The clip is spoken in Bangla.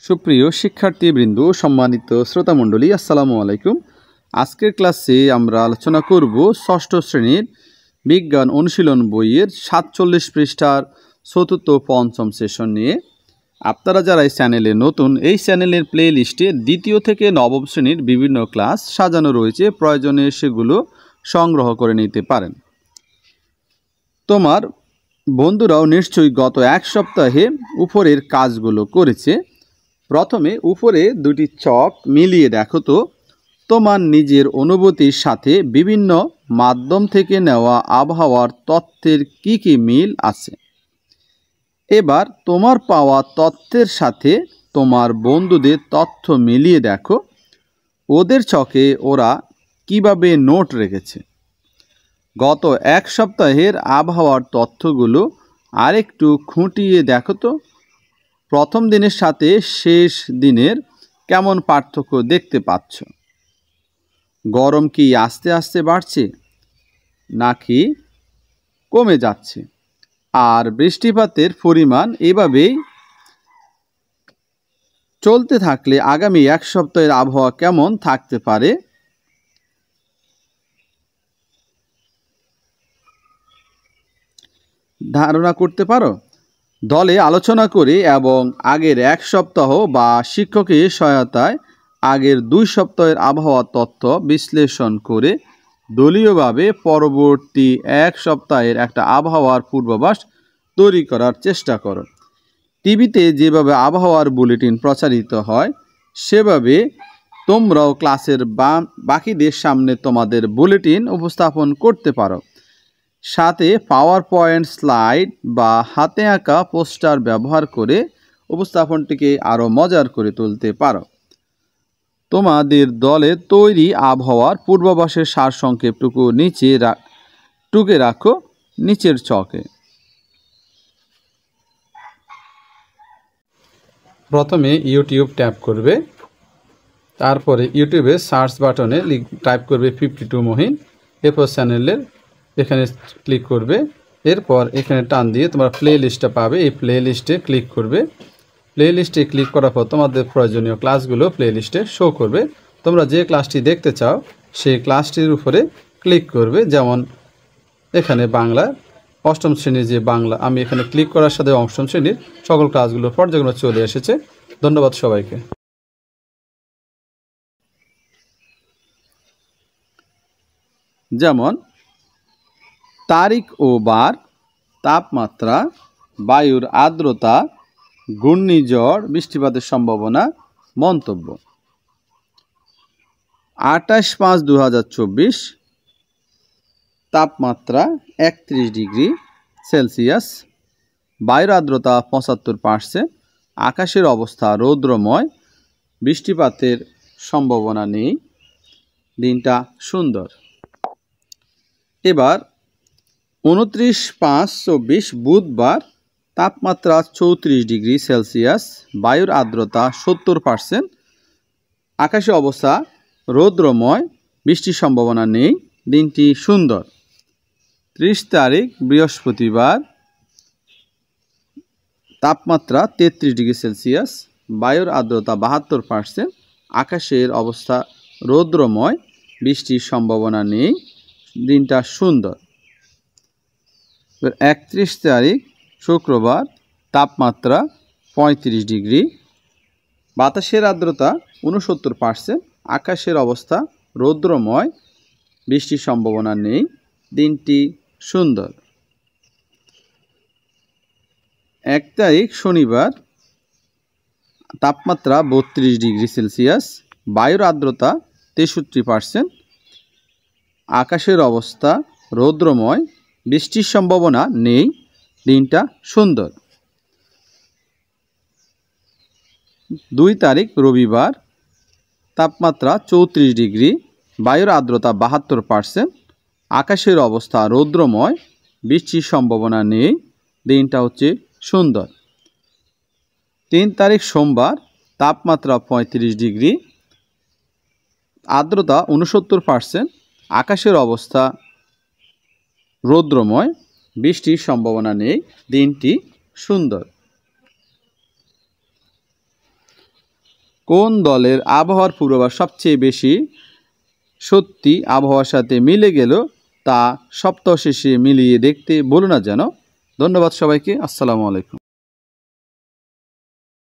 সুপ্রিয় শিক্ষার্থীবৃন্দ, সম্মানিত শ্রোতামণ্ডলী, আসসালামু আলাইকুম। আজকের ক্লাসে আমরা আলোচনা করব ষষ্ঠ শ্রেণীর বিজ্ঞান অনুশীলন বইয়ের ৪৭ পৃষ্ঠার চতুর্থ ও পঞ্চম সেশন নিয়ে। আপনারা যারা এই চ্যানেলে নতুন, এই চ্যানেলের প্লে লিস্টে দ্বিতীয় থেকে নবম শ্রেণীর বিভিন্ন ক্লাস সাজানো রয়েছে, প্রয়োজনে সেগুলো সংগ্রহ করে নিতে পারেন। তোমার বন্ধুরাও নিশ্চয়ই গত এক সপ্তাহে উপরের কাজগুলো করেছে। প্রথমে উপরে দুটি চক মিলিয়ে দেখো তো তোমার নিজের অনুভূতির সাথে বিভিন্ন মাধ্যম থেকে নেওয়া আবহাওয়ার তথ্যের কি কি মিল আছে। এবার তোমার পাওয়া তথ্যের সাথে তোমার বন্ধুদের তথ্য মিলিয়ে দেখো ওদের চকে ওরা কিভাবে নোট রেখেছে। গত এক সপ্তাহের আবহাওয়ার তথ্যগুলো আরেকটু খুঁটিয়ে দেখো তো প্রথম দিনের সাথে শেষ দিনের কেমন পার্থক্য দেখতে পাচ্ছ। গরম কি আস্তে আস্তে বাড়ছে নাকি কমে যাচ্ছে, আর বৃষ্টিপাতের পরিমাণ এভাবেই চলতে থাকলে আগামী এক সপ্তাহের আবহাওয়া কেমন থাকতে পারে। ধারণা করতে পারো। দলে আলোচনা করে এবং আগের এক সপ্তাহ বা শিক্ষকের সহায়তায় আগের 2 সপ্তাহের আবহাওয়া তথ্য বিশ্লেষণ করে দলীয়ভাবে পরবর্তী এক সপ্তাহের একটা আবহাওয়ার পূর্বাভাস তৈরি করার চেষ্টা করো। টিভিতে যেভাবে আবহাওয়ার বুলেটিন প্রচারিত হয় সেভাবে তোমরাও ক্লাসের বাকিদের সামনে তোমাদের বুলেটিন উপস্থাপন করতে পারো। সাথে পাওয়ার পয়েন্ট স্লাইড বা হাতে আঁকা পোস্টার ব্যবহার করে উপস্থাপনটিকে আরও মজার করে তুলতে পারো। তোমাদের দলে তৈরি আবহাওয়ার পূর্বাভাসের সারসংক্ষেপটুকু টুকে রাখো নিচের চকে। প্রথমে ইউটিউব ট্যাপ করবে, তারপরে ইউটিউবে সার্চ বাটনে টাইপ করবে 52 মহিন, এরপর চ্যানেলের এখানে ক্লিক করবে। এরপর এখানে টান দিয়ে তোমরা প্লে লিস্টটা পাবে, এই প্লে লিস্টে ক্লিক করবে। প্লে লিস্টে ক্লিক করার পর তোমাদের প্রয়োজনীয় ক্লাসগুলো প্লে লিস্টে শো করবে। তোমরা যে ক্লাসটি দেখতে চাও সেই ক্লাসটির উপরে ক্লিক করবে। যেমন এখানে বাংলা অষ্টম শ্রেণীর যে বাংলা, আমি এখানে ক্লিক করার সাথে অষ্টম শ্রেণীর সকল ক্লাসগুলো পর্যায়ক্রমে চলে এসেছে। ধন্যবাদ সবাইকে। যেমন তারিখ ও বার, তাপমাত্রা, বায়ুর আর্দ্রতা, ঘূর্ণিঝড়, বৃষ্টিপাতের সম্ভাবনা, মন্তব্য। 28/5/2024, তাপমাত্রা 31 ডিগ্রি সেলসিয়াস, বায়ুর আর্দ্রতা 75%, আকাশের অবস্থা রৌদ্রময়, বৃষ্টিপাতের সম্ভাবনা নেই, দিনটা সুন্দর। এবার 29/5/24 বুধবার, তাপমাত্রা 34 ডিগ্রি সেলসিয়াস, বায়ুর আর্দ্রতা 70%, আকাশের অবস্থা রৌদ্রময়, বৃষ্টির সম্ভাবনা নেই, দিনটি সুন্দর। 30 তারিখ বৃহস্পতিবার, তাপমাত্রা 33 ডিগ্রি সেলসিয়াস, বায়ুর আর্দ্রতা 72%, আকাশের অবস্থা রৌদ্রময়, বৃষ্টির সম্ভাবনা নেই, দিনটা সুন্দর। 31 তারিখ শুক্রবার, তাপমাত্রা 35 ডিগ্রি, বাতাসের আর্দ্রতা 69%, আকাশের অবস্থা রৌদ্রময়, বৃষ্টির সম্ভাবনা নেই, দিনটি সুন্দর। 1 তারিখ শনিবার, তাপমাত্রা 32 ডিগ্রি সেলসিয়াস, বায়ুর আর্দ্রতা 63%, আকাশের অবস্থা রৌদ্রময়, বৃষ্টির সম্ভাবনা নেই, দিনটা সুন্দর। 2 তারিখ রবিবার, তাপমাত্রা 34 ডিগ্রি, বায়ুর আর্দ্রতা 72%, আকাশের অবস্থা রৌদ্রময়, বৃষ্টির সম্ভাবনা নেই, দিনটা হচ্ছে সুন্দর। 3 তারিখ সোমবার, তাপমাত্রা 35 ডিগ্রি, আর্দ্রতা 69%, আকাশের অবস্থা রৌদ্রময়, বৃষ্টির সম্ভাবনা নেই, দিনটি সুন্দর। কোন দলের আবহাওয়ার পূর্বাভাস সবচেয়ে বেশি সত্যি আবহাওয়ার সাথে মিলে গেল তা সপ্তাহ শেষে মিলিয়ে দেখতে বলো না যেন। ধন্যবাদ সবাইকে। আসসালামু আলাইকুম।